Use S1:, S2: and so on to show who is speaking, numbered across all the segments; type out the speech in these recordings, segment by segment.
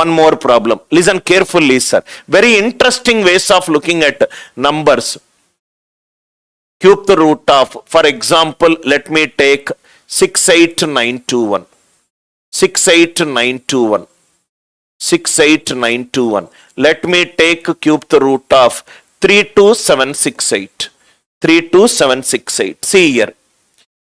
S1: One more problem. Listen carefully, sir. Very interesting ways of looking at numbers. Cube the root of, for example, let me take 68921. 68921. 68921. Let me take cube the root of 32768. 32768. See here.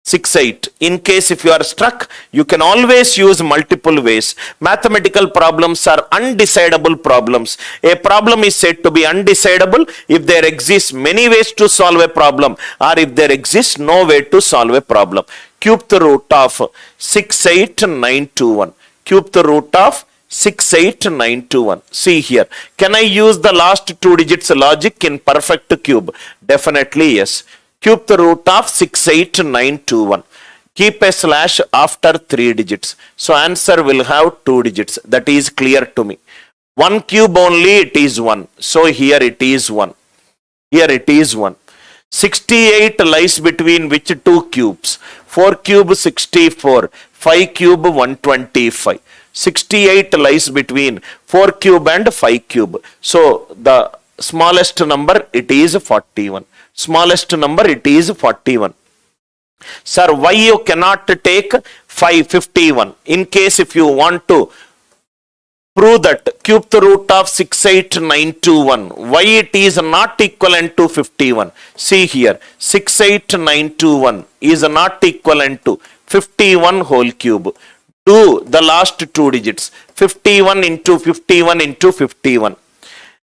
S1: 68. In case if you are struck, you can always use multiple ways. Mathematical problems are undecidable problems. A problem is said to be undecidable if there exists many ways to solve a problem, or if there exists no way to solve a problem. Cube the root of 68921. Cube the root of 68921. See here. Can I use the last two digits logic in perfect cube? Definitely yes. Cube the root of 68921. Keep a slash after 3 digits. So answer will have 2 digits. That is clear to me. 1 cube only, it is 1. So here it is 1. Here it is 1. 68 lies between which two cubes? 4 cube 64. 5 cube 125. 68 lies between 4 cube and 5 cube. So the smallest number, it is 41. Smallest number, it is 41. Sir, why you cannot take 551? In case if you want to prove that cube the root of 68921, why it is not equivalent to 51? See here, 68921 is not equivalent to 51 whole cube. Do the last two digits. 51 into 51 into 51.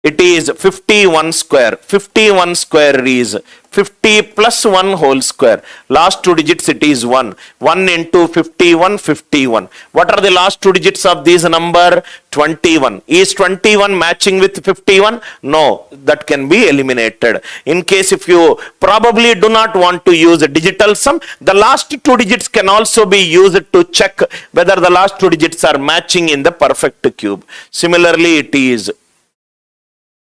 S1: It is 51 square. 51 square is 50 plus 1 whole square. Last two digits, it is 1. 1 into 51, 51. What are the last two digits of this number? 21. Is 21 matching with 51? No, that can be eliminated. In case if you probably do not want to use a digital sum, the last two digits can also be used to check whether the last two digits are matching in the perfect cube. Similarly, it is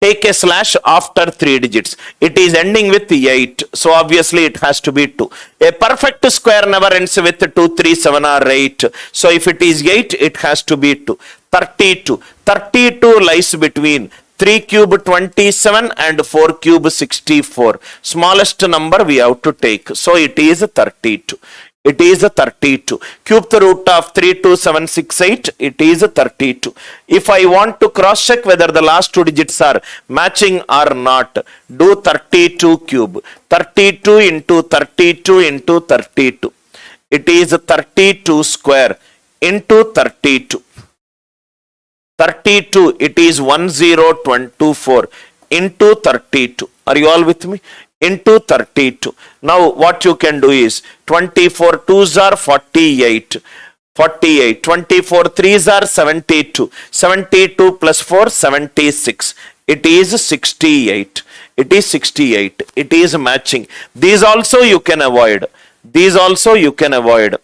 S1: take a slash after 3 digits. It is ending with 8. So obviously it has to be 2. A perfect square never ends with 2, 3, 7 or 8. So if it is 8, it has to be 2. 32. 32 lies between 3 cube 27 and 4 cube 64. Smallest number we have to take. So it is 32. It is 32. Cube the root of 32768. It is 32. If I want to cross check whether the last two digits are matching or not, do 32 cube. 32 into 32 into 32. It is 32 square into 32. 32, it is 1024 into 32. Are you all with me? Into 32. Now what you can do is 24 2s are 48. 48. 24 3s are 72. 72 plus 4, 76. It is 68. It is 68. It is matching. These also you can avoid. These also you can avoid.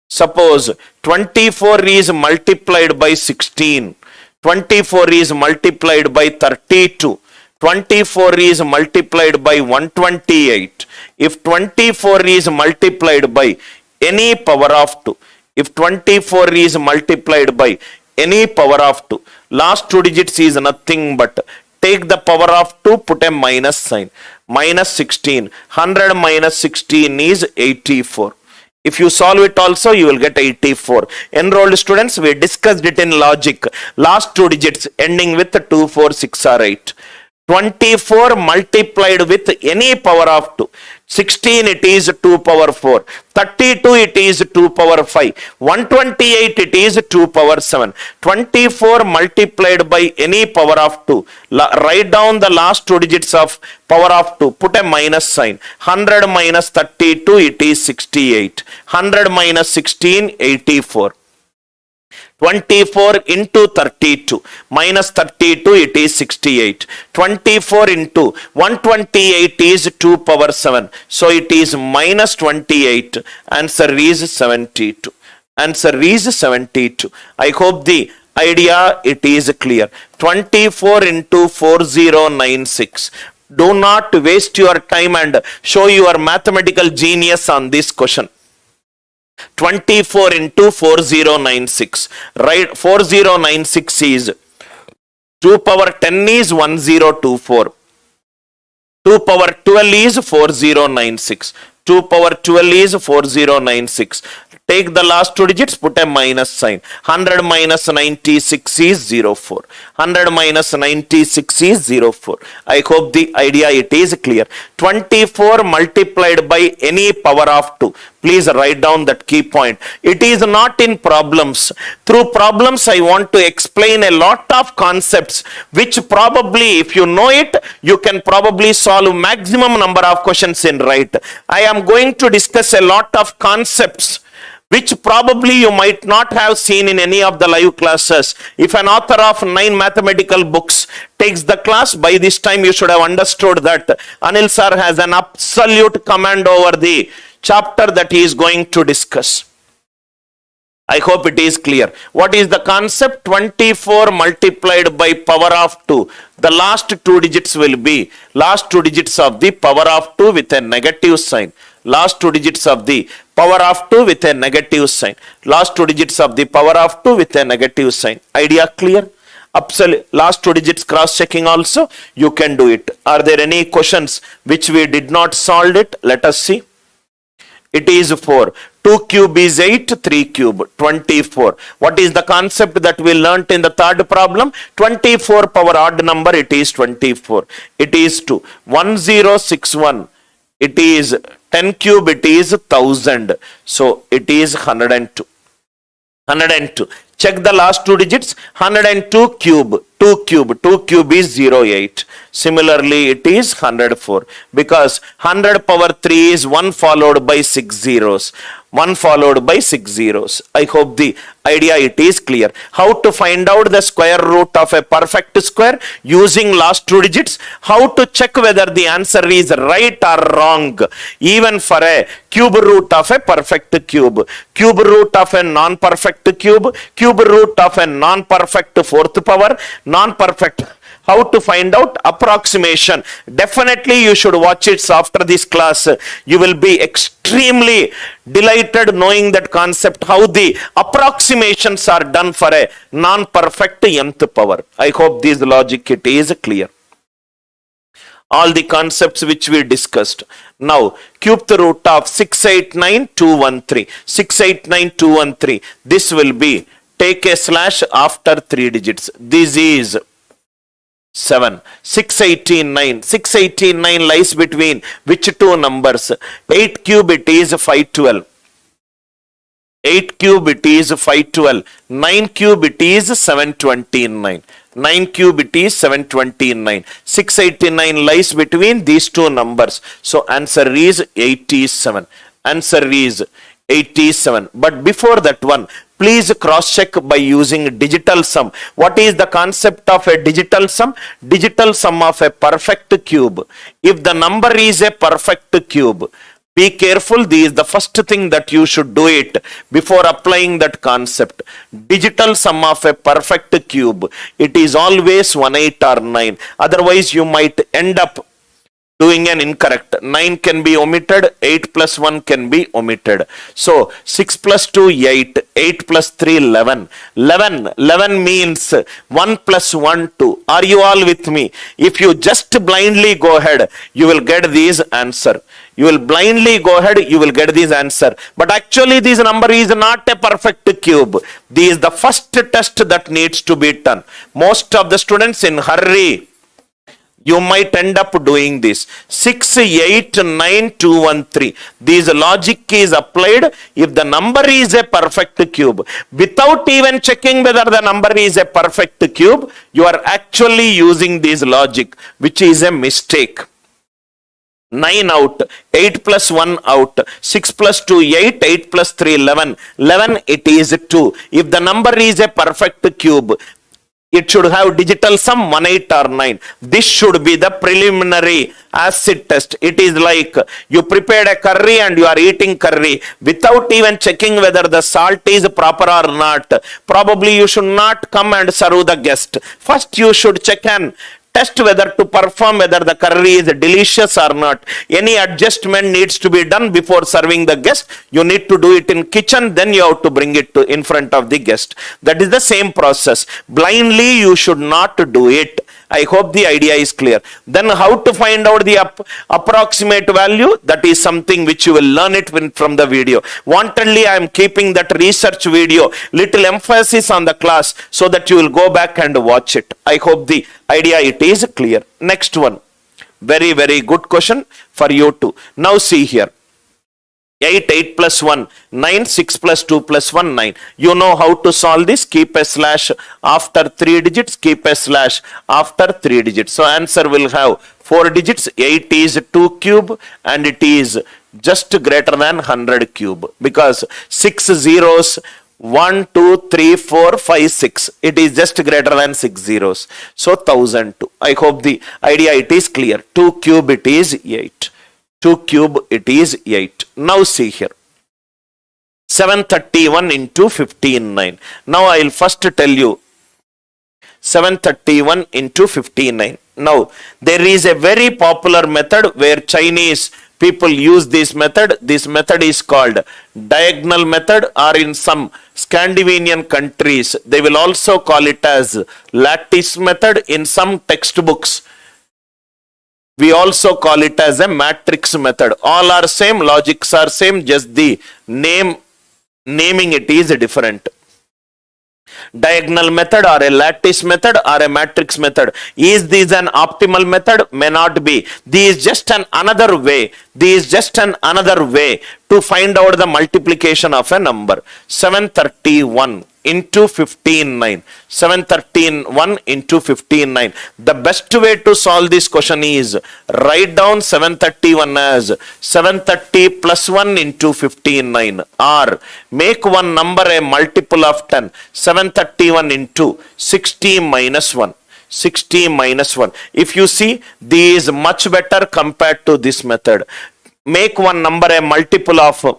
S1: Suppose 24 is multiplied by 16. 24 is multiplied by 32. 24 is multiplied by 128. If 24 is multiplied by any power of 2, if 24 is multiplied by any power of 2, last two digits is nothing but take the power of 2, put a minus sign. Minus 16. 100 minus 16 is 84. If you solve it also, you will get 84. Enrolled students, we discussed it in logic. Last two digits ending with 2, 4, 6 or 8. 24 multiplied with any power of 2. 16 it is 2 power 4. 32 it is 2 power 5. 128 it is 2 power 7. 24 multiplied by any power of 2. Write down the last two digits of power of 2. Put a minus sign. 100 minus 32 it is 68. 100 minus 16, 84. 24 into 32 minus 32 it is 68. 24 into 128 is 2 power 7. So it is minus 28. Answer is 72. Answer is 72. I hope the idea it is clear. 24 into 4096. Do not waste your time and show your mathematical genius on this question. 24 into 4096. Right, 4096 is 2 power 10 is 1024. 2 power 12 is 4096. 2 power 12 is 4096. Take the last two digits, put a minus sign. 100 minus 96 is 04. 100 minus 96 is 04. I hope the idea it is clear. 24 multiplied by any power of 2. Please write down that key point. It is not in problems. Through problems, I want to explain a lot of concepts which probably, if you know it, you can probably solve maximum number of questions in right. I am going to discuss a lot of concepts which probably you might not have seen in any of the live classes. If an author of 9 mathematical books takes the class, by this time you should have understood that Anil sir has an absolute command over the chapter that he is going to discuss. I hope it is clear. What is the concept? 24 multiplied by power of 2. The last two digits will be last two digits of the power of 2 with a negative sign. Last two digits of the power of 2 with a negative sign. Last two digits of the power of 2 with a negative sign. Idea clear? Absolutely. Last two digits cross checking also, you can do it. Are there any questions which we did not solve it? Let us see. It is 4. 2 cube is 8, 3 cube, 24. What is the concept that we learnt in the third problem? 24 power odd number, it is 24. It is 2. 1061. It is 10 cube, it is 1000. So it is 102. 102. Check the last two digits. 102 cube. 2 cube. 2 cube is 08. Similarly, it is 104. Because 100 power 3 is 1 followed by 6 zeros. 1 followed by 6 zeros. I hope the idea it is clear. How to find out the square root of a perfect square using last two digits. How to check whether the answer is right or wrong. Even for a cube root of a perfect cube. Cube root of a non-perfect cube. Cube root of a non-perfect fourth power. Non-perfect. How to find out approximation. Definitely you should watch it after this class. You will be extremely delighted knowing that concept, how the approximations are done for a non-perfect nth power. I hope this logic it is clear. All the concepts which we discussed. Now, cube the root of 689213. 689213. This will be, take a slash after 3 digits. This is 7. 689. 689 lies between which two numbers? 8 cube it is 512. 8 cube it is 512. 9 cube it is 729. 9 cube it is 729. 689 lies between these two numbers. So answer is 87. Answer is 87. But before that one, please cross check by using digital sum. What is the concept of a digital sum? Digital sum of a perfect cube. If the number is a perfect cube, be careful. This is the first thing that you should do it before applying that concept. Digital sum of a perfect cube. It is always 1, 8 or 9. Otherwise you might end up doing an incorrect. 9 can be omitted, 8 plus 1 can be omitted. So 6 plus 2, 8, 8 plus 3, 11. 11 means 1 plus 1, 2. Are you all with me? If you just blindly go ahead, you will get this answer. You will blindly go ahead, you will get this answer. But actually this number is not a perfect cube. This is the first test that needs to be done. Most of the students in hurry, you might end up doing this. 6, 8, 9, 2, 1, 3. This logic is applied if the number is a perfect cube. Without even checking whether the number is a perfect cube, you are actually using this logic, which is a mistake. 9 out, 8 plus 1 out, 6 plus 2, 8, 8 plus 3, 11. 11, it is 2. If the number is a perfect cube, it should have digital sum 1, 8 or 9. This should be the preliminary acid test. It is like you prepared a curry and you are eating curry without even checking whether the salt is proper or not. Probably you should not come and serve the guest. First you should check and test whether to perform, whether the curry is delicious or not. Any adjustment needs to be done before serving the guest. You need to do it in kitchen, then you have to bring it to in front of the guest. That is the same process. Blindly you should not do it. I hope the idea is clear. Then how to find out the approximate value? That is something which you will learn it from the video. Wantedly I am keeping that research video, little emphasis on the class, so that you will go back and watch it. I hope the idea it is clear. Next one. Very, very good question for you too. Now see here. 8, 8 plus 1, 9, 6 plus 2 plus 1, 9. You know how to solve this. Keep a slash after 3 digits. Keep a slash after 3 digits. So answer will have 4 digits. 8 is 2 cube and it is just greater than 100 cube. Because 6 zeros, 1, 2, 3, 4, 5, 6. It is just greater than 6 zeros. So 1002. I hope the idea it is clear. 2 cube it is 8. 2 cube it is 8. Now see here. 731 into 15,9. Now I will first tell you 731 into 15,9. Now there is a very popular method where Chinese people use this method. This method is called diagonal method, or in some Scandinavian countries they will also call it as lattice method. In some textbooks we also call it as a matrix method. All are same, logics are same, just the naming it is different. Diagonal method or a lattice method or a matrix method. Is this an optimal method? May not be. This is just another way. This is just another way to find out the multiplication of a number. 731 into 15,9. 731 into 15,9. The best way to solve this question is write down 731 as 730 plus 1 into 15,9, or make one number a multiple of 10. 731 into 60 minus 1. 60 minus 1. If you see, this is much better compared to this method. Make one number a multiple of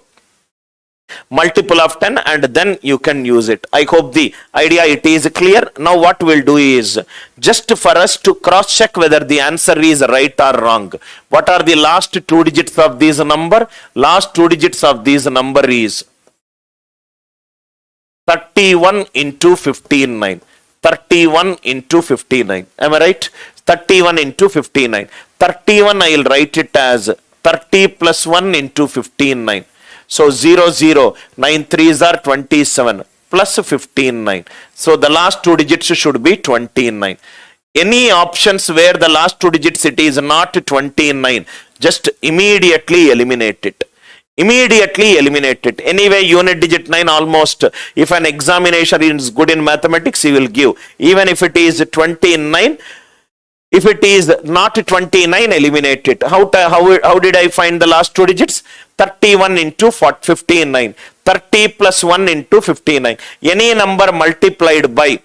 S1: 10 and then you can use it. I hope the idea it is clear. Now what we'll do is, just for us to cross check whether the answer is right or wrong, what are the last 2 digits of this number? Last 2 digits of this number is 31 into 15,9. 31 into 59. Am I right? 31 into 59. 31 I will write it as 30 plus 1 into 15,9. So 0, 0, 9 3s are 27 plus 15,9. So the last 2 digits should be 29. Any options where the last 2 digits it is not 29, just immediately eliminate it. Immediately eliminate it. Anyway, unit digit 9 almost, if an examination is good in mathematics, he will give. Even if it is 29, if it is not 29, eliminate it. How did I find the last 2 digits? 31 into 59. 30 plus 1 into 59. Any number multiplied by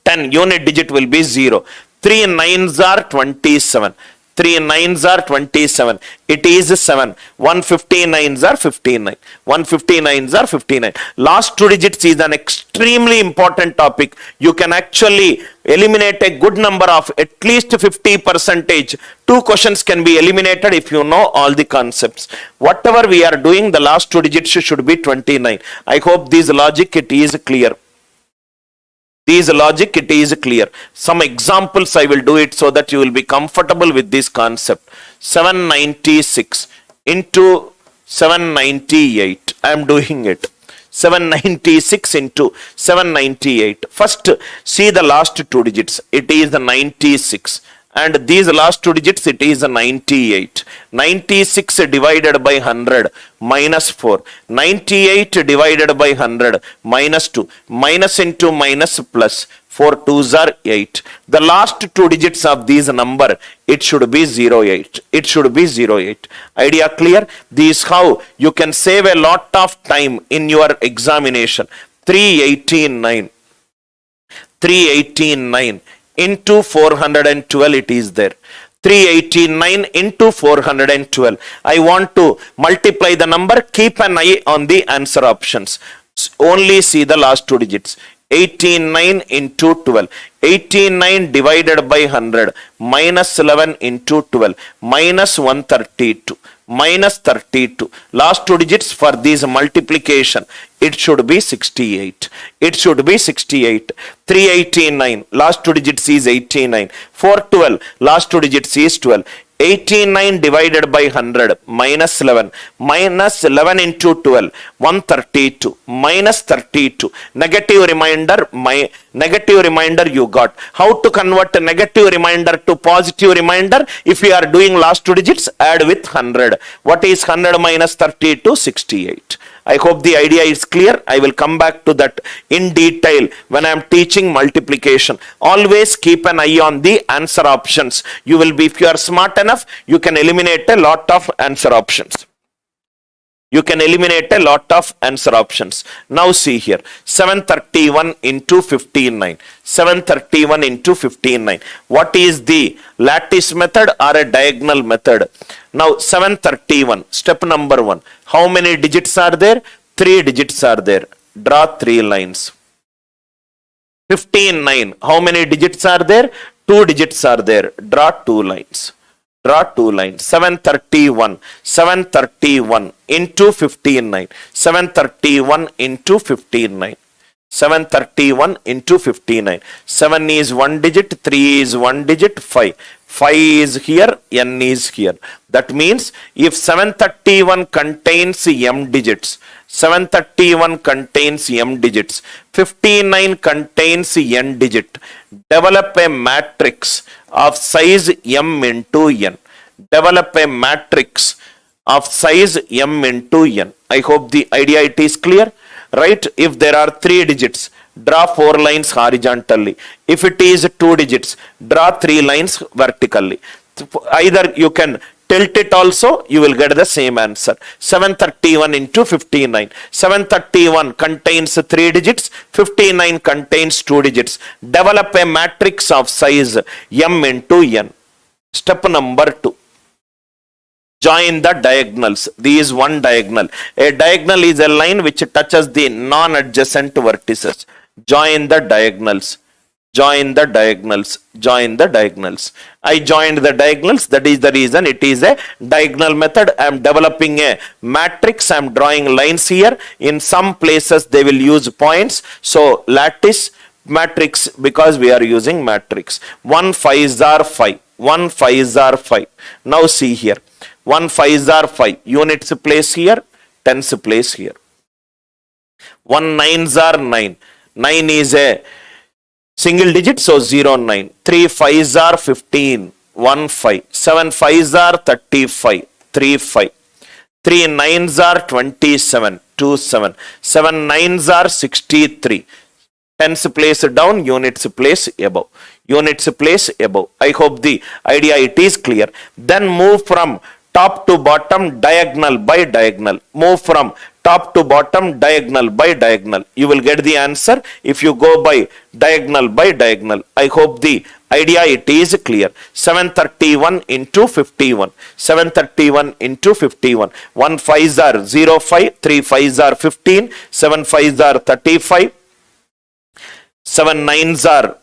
S1: 10, unit digit will be 0. 3 9s are 27. 3 9s are 27. It is 7. 159s are 59. 159s are 59. Last 2 digits is an extremely important topic. You can actually eliminate a good number of at least 50%. 2 questions can be eliminated if you know all the concepts. Whatever we are doing, the last 2 digits should be 29. I hope this logic it is clear. This logic it is clear. Some examples I will do it so that you will be comfortable with this concept. 796 into 798. I am doing it. 796 into 798. First see the last 2 digits. It is 96. And these last 2 digits it is 98. 96 divided by 100 minus 4. 98 divided by 100 minus 2. Minus into minus plus. 4 2s are 8. The last 2 digits of this number, it should be 08. It should be 08. Idea clear? This is how you can save a lot of time in your examination. 389. 389 into 412 it is there. 389 into 412. I want to multiply the number. Keep an eye on the answer options. Only see the last 2 digits. 89 into 12. 89 divided by 100 minus 11 into 12 minus 132 minus 32. Last two digits for this multiplication. It should be 68. It should be 68. 389. Last two digits is 89. 412. Last two digits is 12. 89 divided by 100 minus 11 minus 11 into 12 132 minus 32 negative remainder. My negative remainder you got. How to convert a negative remainder to positive remainder? If you are doing last two digits, add with 100. What is 100 minus 32? 68. I hope the idea is clear. I will come back to that in detail when I am teaching multiplication. Always keep an eye on the answer options. You will be, if you are smart enough, you can eliminate a lot of answer options. You can eliminate a lot of answer options. Now see here, 731 into 159. 731 into 159. What is the lattice method or a diagonal method? Now 731, step number 1. How many digits are there? 3 digits are there. Draw 3 lines. 159, how many digits are there? 2 digits are there. Draw 2 lines. Draw 2 lines. 731. 731 into 159. 731 into 159. 731 into 59. 7 is 1 digit, 3 is 1 digit, 5. 5 is here, n is here. That means if 731 contains m digits, 731 contains m digits, 59 contains n digit, develop a matrix of size m into n. Develop a matrix of size m into n. I hope the idea it is clear. Right? If there are 3 digits, draw 4 lines horizontally. If it is 2 digits, draw 3 lines vertically. Either you can tilt it also, you will get the same answer. 731 into 59. 731 contains 3 digits, 59 contains 2 digits. Develop a matrix of size m into n. Step number 2. Join the diagonals. This is one diagonal. A diagonal is a line which touches the non-adjacent vertices. Join the diagonals. Join the diagonals. Join the diagonals. I joined the diagonals. That is the reason it is a diagonal method. I am developing a matrix. I am drawing lines here. In some places they will use points. So lattice matrix, because we are using matrix. 1 5s are 5. 1 5s are 5. Now see here. 1 5s are 5. Units place here, tens place here. 1 9s are 9. 9 is a single digit, so 0 9. 3 5s are 15. 1 5. 7 5s are 35. 3 5. 3 9s are 27. 2 7. 7 9s are 63. Tens place down, units place above. Units place above. I hope the idea it is clear. Then move from top to bottom, diagonal by diagonal. Move from top to bottom, diagonal by diagonal. You will get the answer if you go by diagonal by diagonal. I hope the idea it is clear. 731 into 51. 731 into 51. 1 5s are 0 5. 3 5s are 15. 7 5s are 35. 7 9s are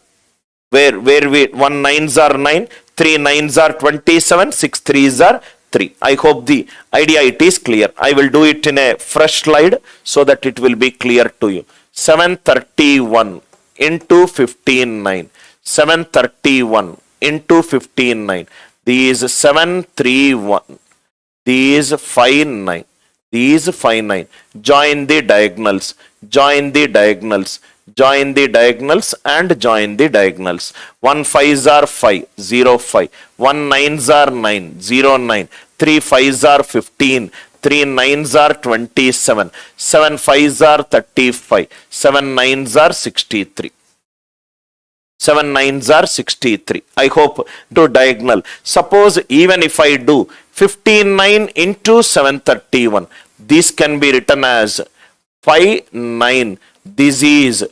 S1: where we 1 9s are 9. 3 9s are 27. 6 3s are 3. I hope the idea it is clear. I will do it in a fresh slide so that it will be clear to you. 731 into 159. 731 into 159. These 731. These 59. These 59. Join the diagonals. Join the diagonals. Join the diagonals and join the diagonals. 1 5s are 5, 0 5. 1 9s are 9, 0 9. 3 5s are 15. 3 9s are 27. 7 5s are 35. 7 9s are 63. 7 9s are 63. I hope to diagonal. Suppose even if I do 59 into 731, this can be written as 5 9. This is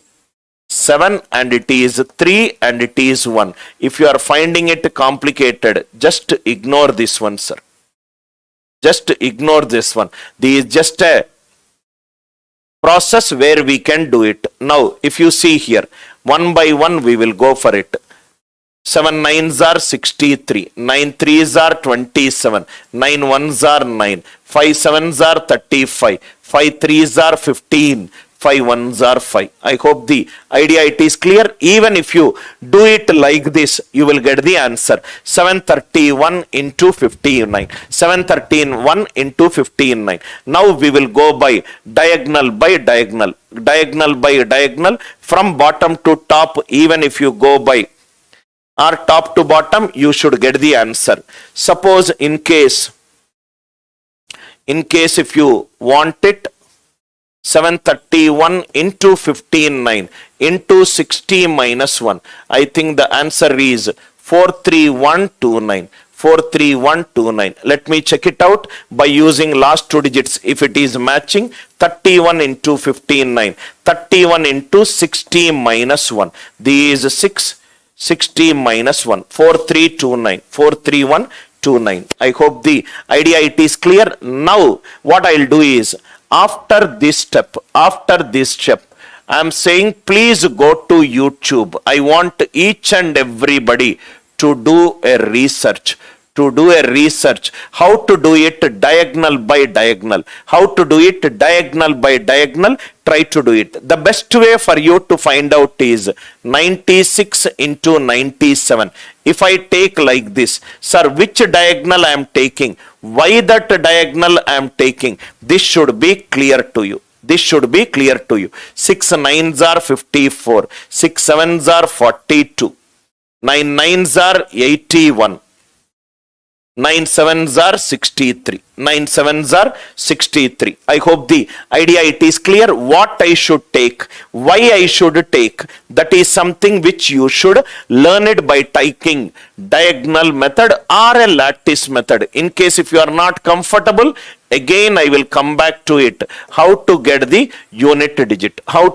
S1: 7 and it is 3 and it is 1. If you are finding it complicated, just ignore this one, sir. Just ignore this one. This is just a process where we can do it. Now, if you see here, one by one we will go for it. 7 nines are 63, 9 threes are 27, 9 ones are 9, 5 sevens are 35, 5 threes are 15, 5 ones are 5. I hope the idea it is clear. Even if you do it like this, you will get the answer. 731 into 59. 713 into 59. Now we will go by diagonal by diagonal. Diagonal by diagonal. From bottom to top, even if you go by or top to bottom, you should get the answer. Suppose in case if you want it, 731 into 59 into 60 minus 1. I think the answer is 43129. 43129. Let me check it out by using last two digits. If it is matching, 31 into 59. 31 into 60 minus 1. This is 6. 60 minus 1. 4329. 43129. I hope the idea it is clear. Now what I will do is, after this step, I am saying please go to YouTube. I want each and everybody to do a research. How to do it diagonal by diagonal. Try to do it. The best way for you to find out is 96 into 97. If I take like this, sir, which diagonal I am taking? Why that diagonal I am taking? This should be clear to you. 6 nines are 54. 6 sevens are 42. 9 nines are 81. 9 sevens are 63. 9 sevens are 63. I hope the idea it is clear. What I should take, why I should take, that is something which you should learn it by taking diagonal method or a lattice method. In case if you are not comfortable, again I will come back to it. How to get the unit digit. I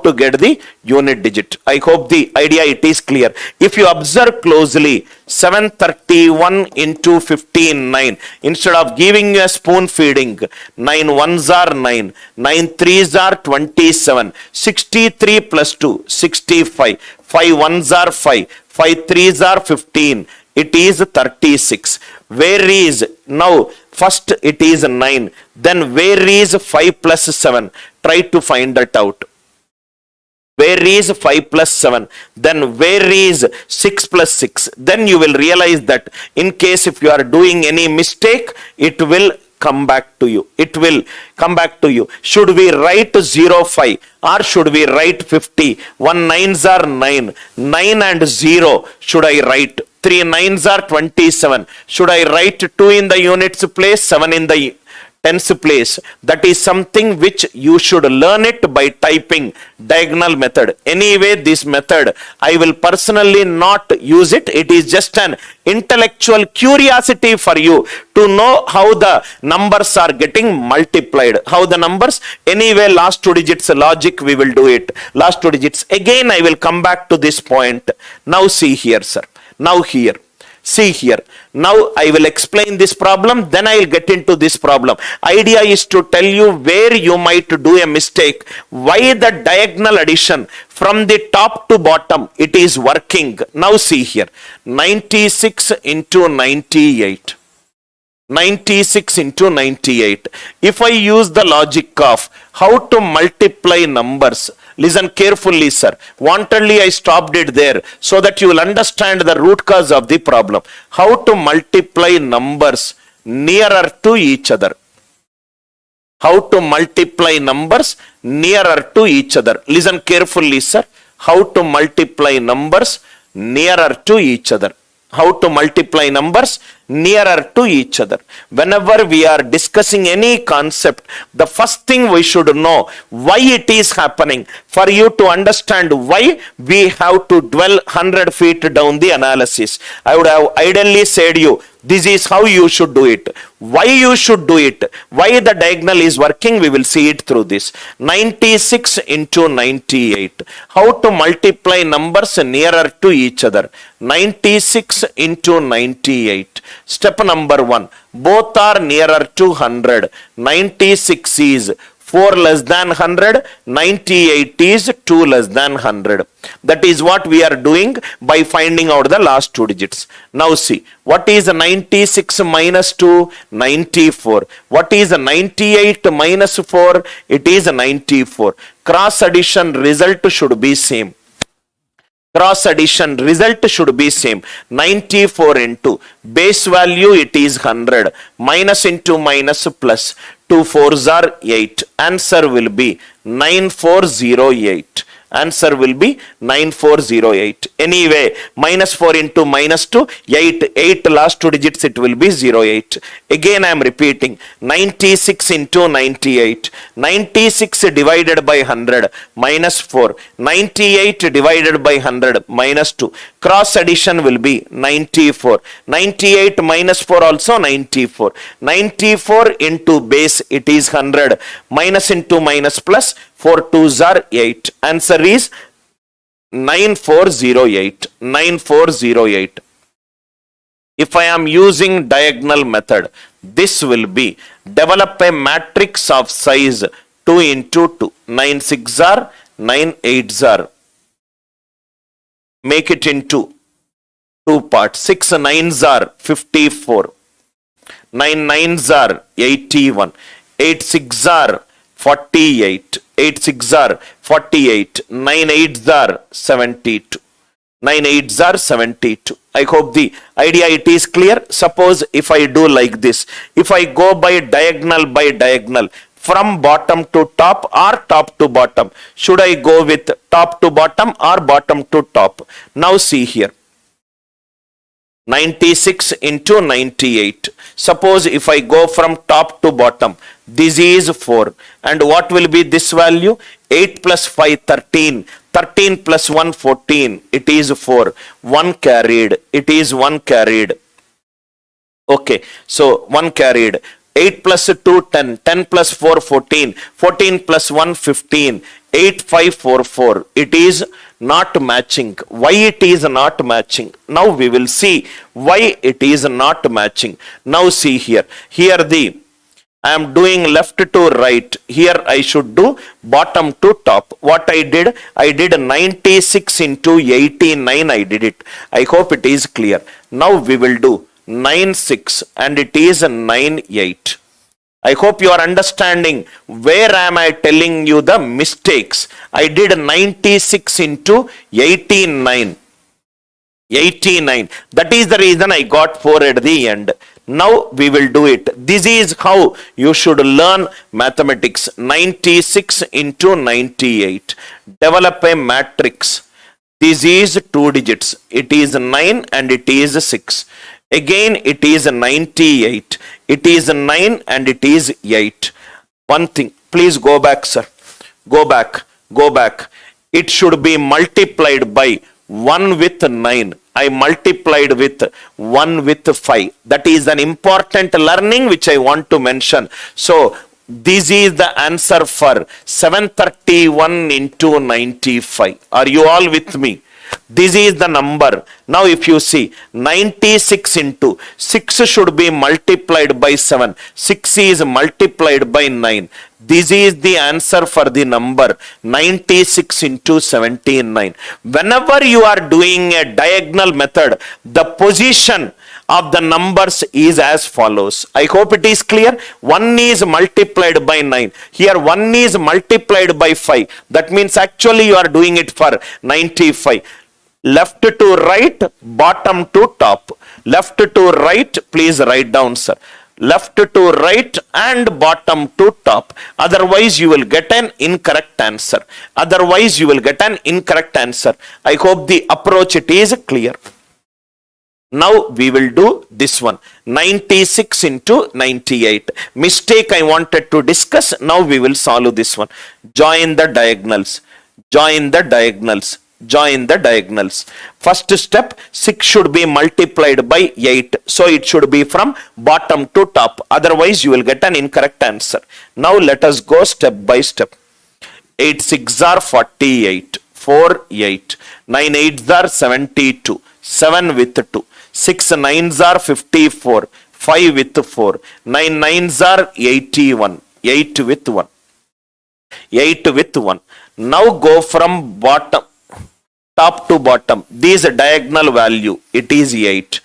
S1: hope the idea it is clear. If you observe closely, 731 into 59, instead of giving you a spoon feeding, 9 ones are 9, 9 threes are 27, 63 plus 2, 65, 5 ones are 5, 5 threes are 15, it is 36. Where is, now first it is 9, then where is 5 plus 7? Try to find that out. Where is 5 plus 7? Then where is 6 plus 6? Then you will realize that in case if you are doing any mistake, it will come back to you. Should we write 05 or should we write 50? 1 nines are 9. 9 and 0 should I write? 3 nines are 27. Should I write 2 in the units place, 7 in the tens place? That is something which you should learn it by typing diagonal method. Anyway, this method I will personally not use it. It is just an intellectual curiosity for you to know how the numbers are getting multiplied. Anyway, last two digits logic we will do it. Last two digits. Again I will come back to this point. Now see here, sir. See here. Now I will explain this problem, then I will get into this problem. Idea is to tell you where you might do a mistake. Why the diagonal addition from the top to bottom, it is working. Now see here. 96 into 98. 96 into 98. If I use the logic of how to multiply numbers, listen carefully, sir. Wantedly I stopped it there so that you will understand the root cause of the problem. How to multiply numbers nearer to each other. Listen carefully, sir. How to multiply numbers nearer to each other. Whenever we are discussing any concept, the first thing we should know why it is happening. For you to understand why, we have to dwell 100 feet down the analysis. I would have ideally said you, this is how you should do it. Why you should do it, why the diagonal is working, we will see it through this. 96 into 98. How to multiply numbers nearer to each other. 96 into 98. Step number 1. Both are nearer to 100. 96 is 4 less than 100, 98 is 2 less than 100. That is what we are doing by finding out the last two digits. Now see, what is 96 minus 2? 94. What is 98 minus 4? It is 94. Cross addition result should be same. Cross addition result should be same. 94 into base value, it is 100, minus into minus plus, 2 4s are 8. Answer will be 9408. Answer will be 9408. Anyway, minus 4 into minus 2, 8. 8 last two digits, it will be 08. Again, I am repeating. 96 into 98. 96 divided by 100, minus 4. 98 divided by 100, minus 2. Cross addition will be 94. 98 minus 4 also 94. 94 into base, it is 100. Minus into minus plus, 4 2s are 8. Answer is 9408. 9408. If I am using diagonal method, this will be develop a matrix of size 2 into 2. 9 6 are, 9 8s are. Make it into two parts. 6 9s are 54. 9 9s are 81. 8 6 are 48. 8 6 are 48. 9 8s are 72. 9 8s are 72. I hope the idea it is clear. Suppose if I do like this, if I go by diagonal, from bottom to top or top to bottom, should I go with top to bottom or bottom to top? Now see here. 96 into 98. Suppose if I go from top to bottom, this is 4. And what will be this value? 8 plus 5, 13. 13 plus 1, 14. It is 4. 1 carried. It is 1 carried. Okay. So 1 carried. 8 plus 2, 10. 10 plus 4, 14. 14 plus 1, 15. 8 5 4 4. It is not matching. Why it is not matching? Now we will see why it is not matching. Now see here. Here I am doing left to right. Here I should do bottom to top. What I did 96 into 89. I did it. I hope it is clear. Now we will do 9 6 and it is 9 8. I hope you are understanding where am I telling you the mistakes. I did 96 into 89. 89. That is the reason I got 4 at the end. Now we will do it. This is how you should learn mathematics. 96 into 98. Develop a matrix. This is 2 digits. It is 9 and it is 6. Again it is 98. It is 9 and it is 8. One thing, please go back, sir. Go back. It should be multiplied by 1 with 9. I multiplied with 1 with 5. That is an important learning which I want to mention. So this is the answer for 731 into 95. Are you all with me? This is the number. Now if you see 96 into 6 should be multiplied by 7. 6 is multiplied by 9. This is the answer for the number 96 into 79. Whenever you are doing a diagonal method, the position of the numbers is as follows. I hope it is clear. 1 is multiplied by 9. Here 1 is multiplied by 5. That means actually you are doing it for 95. Left to right, bottom to top. Left to right, please write down, sir. Left to right and bottom to top. Otherwise you will get an incorrect answer. I hope the approach it is clear. Now we will do this one. 96 into 98. Mistake I wanted to discuss. Now we will solve this one. Join the diagonals. First step, 6 should be multiplied by 8. So it should be from bottom to top. Otherwise you will get an incorrect answer. Now let us go step by step. 8 6 are 48. 4 8. 9 8s are 72. 7 with 2. 6 9s are 54. 5 with 4. 9 9s are 81. 8 with 1. 8 with 1. Now go from bottom, top to bottom. These diagonal value, it is 8.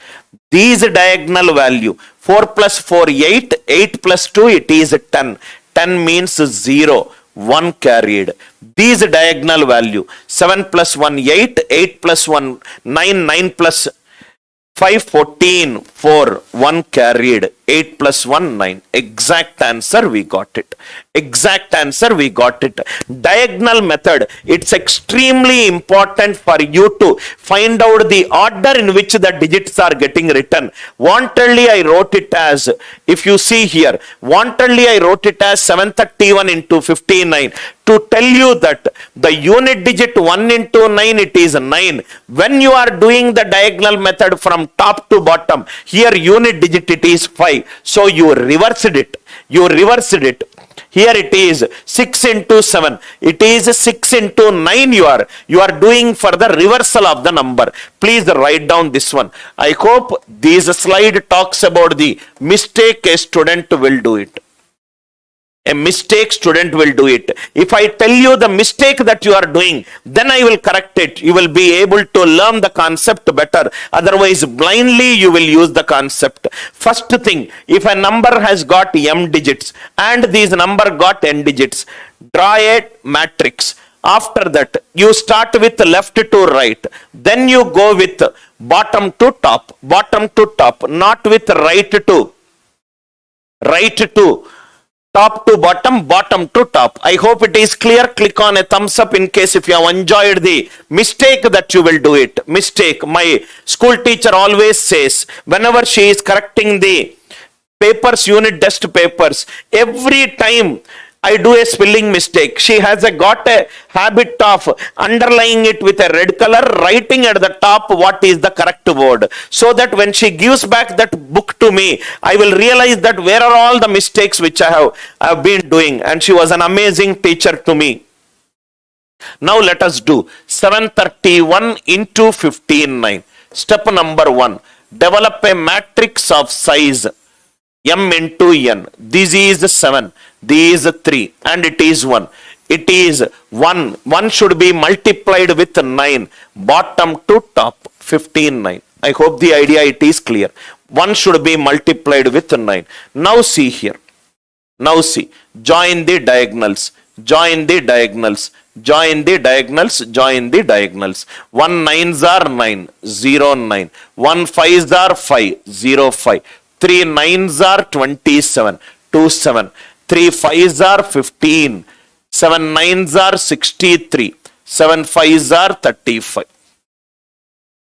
S1: These diagonal value, 4 plus 4, 8. 8 plus 2, it is 10. 10 means 0. 1 carried. These diagonal value, 7 plus 1, 8. 8 plus 1, 9. 9 plus 5, 14, 4, 1 carried, 8 plus 1, 9. Exact answer, we got it. Exact answer, we got it. Diagonal method, it's extremely important for you to find out the order in which the digits are getting written. Wantedly, I wrote it as, if you see here, wantedly I wrote it as 731 into 59 to tell you that the unit digit 1 into 9, it is 9. When you are doing the diagonal method from top to bottom, here unit digit it is 5. So you reversed it. You reversed it. Here it is 6 into 7. It is 6 into 9 you are doing for the reversal of the number. Please write down this one. I hope this slide talks about the mistake a student will do it. A mistake student will do it. If I tell you the mistake that you are doing, then I will correct it. You will be able to learn the concept better. Otherwise, blindly you will use the concept. First thing, if a number has got m digits and this number got n digits, draw a matrix. After that, you start with left to right. Then you go with bottom to top, not with right to top to bottom, bottom to top. I hope it is clear. Click on a thumbs up in case if you have enjoyed the mistake that you will do it. Mistake. My school teacher always says, whenever she is correcting the papers, unit test papers, every time I do a spelling mistake, she has got a habit of underlying it with a red color, writing at the top what is the correct word. So that when she gives back that book to me, I will realize that where are all the mistakes which I have been doing. And she was an amazing teacher to me. Now let us do 731 into 15, Step number 1. Develop a matrix of size m into n. This is 7. This is 3 and it is 1. It is 1. 1 should be multiplied with 9. Bottom to top, 15, I hope the idea it is clear. 1 should be multiplied with 9. Now see here. Now see. Join the diagonals. Join the diagonals. Join the diagonals. Join the diagonals. 1 9s are 9. 0 9. 1 5s are 5. 0 5. 3 9s are 27. 2 7. 3 5s are 15. 7 9s are 63. 7 5s are 35.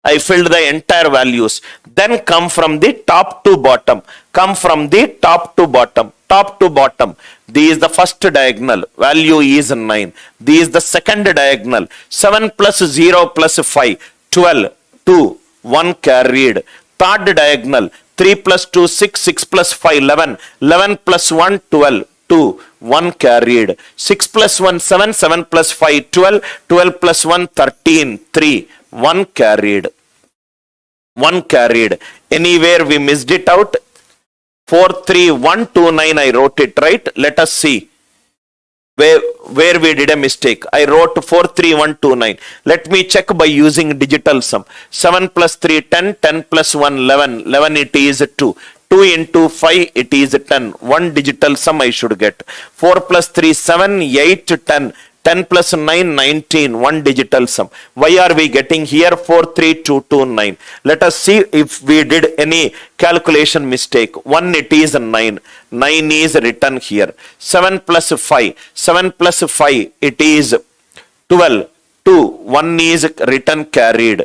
S1: I filled the entire values. Then come from the top to bottom. Come from the top to bottom. Top to bottom. This is the first diagonal. Value is 9. This is the second diagonal. 7 plus 0 plus 5. 12. 2. 1 carried. Third diagonal. 3 plus 2, 6, 6 plus 5, 11, 11 plus 1, 12, 2, 1 carried, 6 plus 1, 7, 7 plus 5, 12, 12 plus 1, 13, 3, 1 carried, 1 carried. Anywhere we missed it out? 4, 3, 1, 2, 9, I wrote it, right? Let us see where we did a mistake. I wrote 4, 3, 1, 2, 9. Let me check by using digital sum. 7 plus 3, 10. 10 plus 1, 11. 11 it is 2. 2 into 5, it is 10. 1 digital sum I should get. 4 plus 3, 7. 8, 10. 10 plus 9, 19. 1 digital sum. Why are we getting here 4, 3, 2, 2, 9? Let us see if we did any calculation mistake. 1 it is 9. 9 is written here. 7 plus 5. 7 plus 5 it is 12. 2. 1 is written carried.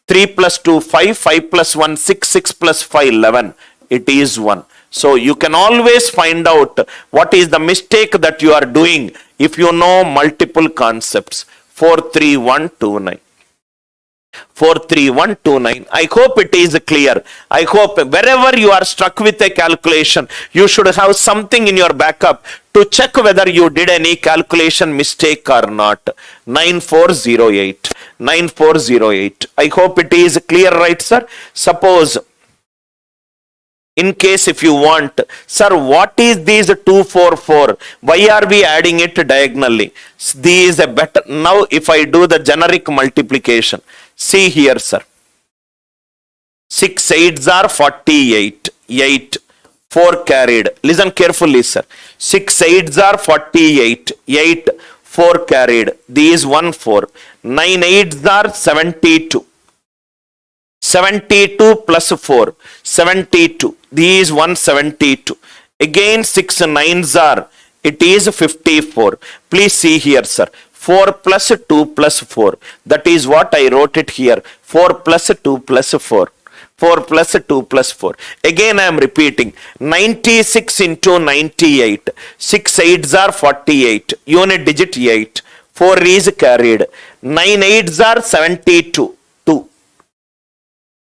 S1: 3 plus 2 5. 5 plus 1 6. 6 plus 5 11. It is 1. So you can always find out what is the mistake that you are doing if you know multiple concepts. 4, 3, 1, 2, 9. 4, 3, 1, 2, 9. I hope it is clear. I hope wherever you are struck with a calculation, you should have something in your backup to check whether you did any calculation mistake or not. 9408. 9408. I hope it is clear, right, sir? Suppose In case if you want, sir, what is these 2, 4, 4? Why are we adding it diagonally? These a better. Now, if I do the generic multiplication, see here, sir. 6 8s are 48. 8. 4 carried. Listen carefully, sir. 6 8s are 48. 8. 4 carried. These 1 4. 9 8s are 72. 72 plus 4, 72. These 172. Again 6 9s are, it is 54. Please see here, sir. 4 plus 2 plus 4. That is what I wrote it here. 4 plus 2 plus 4. 4 plus 2 plus 4. Again I am repeating. 96 into 98. 6 8s are 48. Unit digit 8. 4 is carried. 9 8s are 72. 2.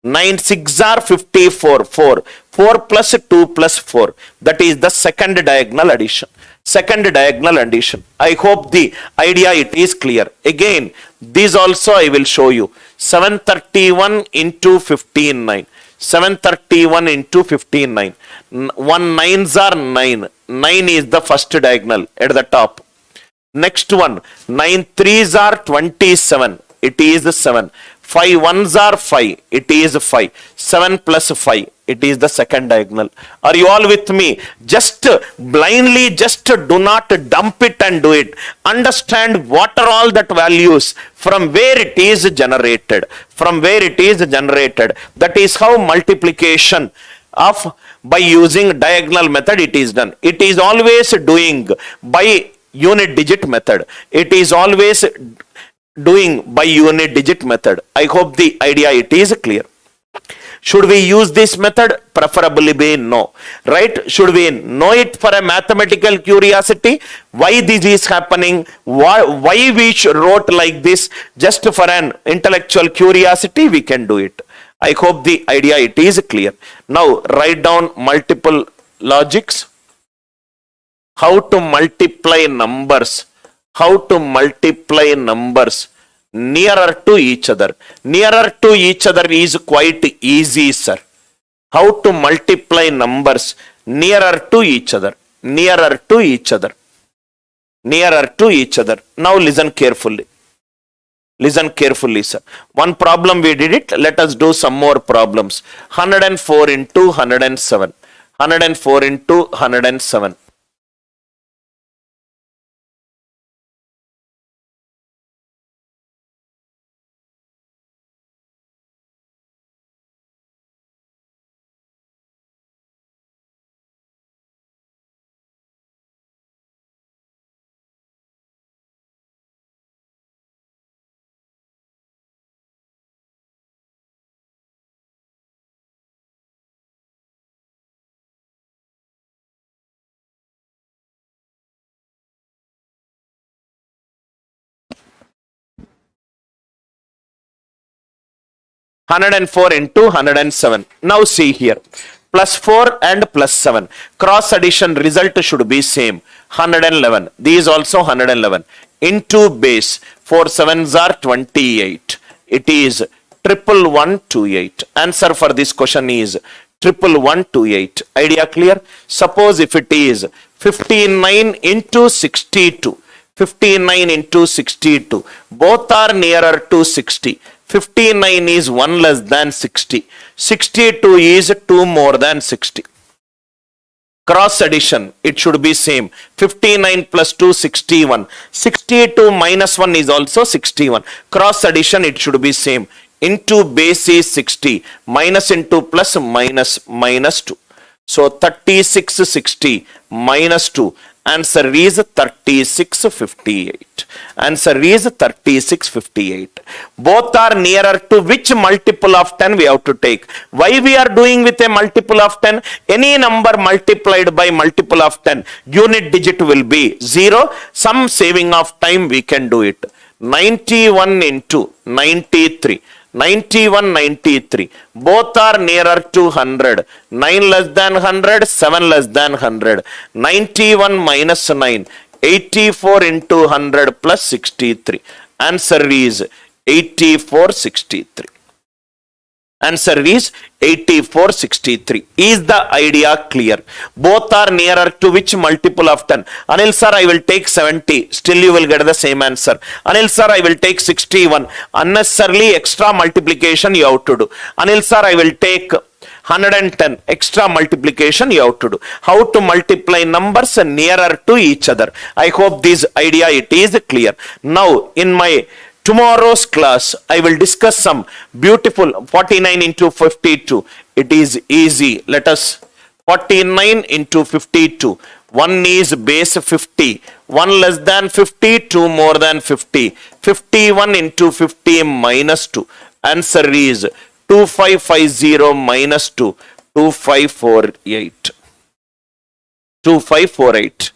S1: 9 6 are 54. 4. 4 plus 2 plus 4. That is the second diagonal addition. Second diagonal addition. I hope the idea it is clear. Again, this also I will show you. 731 into 15 9. 731 into 15 9. 1 9s are 9. 9 is the first diagonal at the top. Next one. 9 3s are 27. It is 7. 5 1s are 5. It is 5. 7 plus 5. It is the second diagonal. Are you all with me? Just blindly, just do not dump it and do it. Understand what are all that values, from where it is generated. From where it is generated. That is how multiplication of by using diagonal method it is done. It is always doing by unit digit method. It is always doing by unit digit method. I hope the idea it is clear. Should we use this method? Preferably be no. Right? Should we know it for a mathematical curiosity? Why this is happening? Why we wrote like this? Just for an intellectual curiosity, we can do it. I hope the idea it is clear. Now write down multiple logics. How to multiply numbers. How to multiply numbers nearer to each other. Nearer to each other is quite easy, sir. How to multiply numbers nearer to each other. Nearer to each other. Nearer to each other. Now listen carefully. Listen carefully, sir. One problem we did it. Let us do some more problems. 104 into 107. 104 into 107. 104 into 107. Now see here. Plus 4 and plus 7. Cross addition result should be same. 111. These also 111. Into base. 4 7s are 28. It is 11128. Answer for this question is 11128. Idea clear? Suppose if it is 59 into 62. 59 into 62. Both are nearer to 60. 59 is 1 less than 60. 62 is 2 more than 60. Cross addition, it should be same. 59 plus 2, 61. 62 minus 1 is also 61. Cross addition, it should be same. Into base is 60. Minus into plus minus 2. So 36 60 minus 2. Answer is 3658. Answer is 3658. Both are nearer to which multiple of 10 we have to take. Why we are doing with a multiple of 10? Any number multiplied by multiple of 10, unit digit will be 0. Some saving of time we can do it. 91 into 93. 91, 93. Both are nearer to 100. 9 less than 100, 7 less than 100. 91 minus 9. 84 into 100 plus 63. Answer is 8463. Answer is 8463. Is the idea clear? Both are nearer to which multiple of 10? Anil sir, I will take 70. Still you will get the same answer. Anil sir, I will take 61. Unnecessarily extra multiplication you have to do. Anil sir, I will take 110. Extra multiplication you have to do. How to multiply numbers nearer to each other. I hope this idea it is clear. Now in my tomorrow's class, I will discuss some beautiful 49 into 52. It is easy. Let us 49 into 52. 1 is base 50. 1 less than 50, 2 more than 50. 51 into 50 minus 2. Answer is 2550 minus 2. 2548. 2548.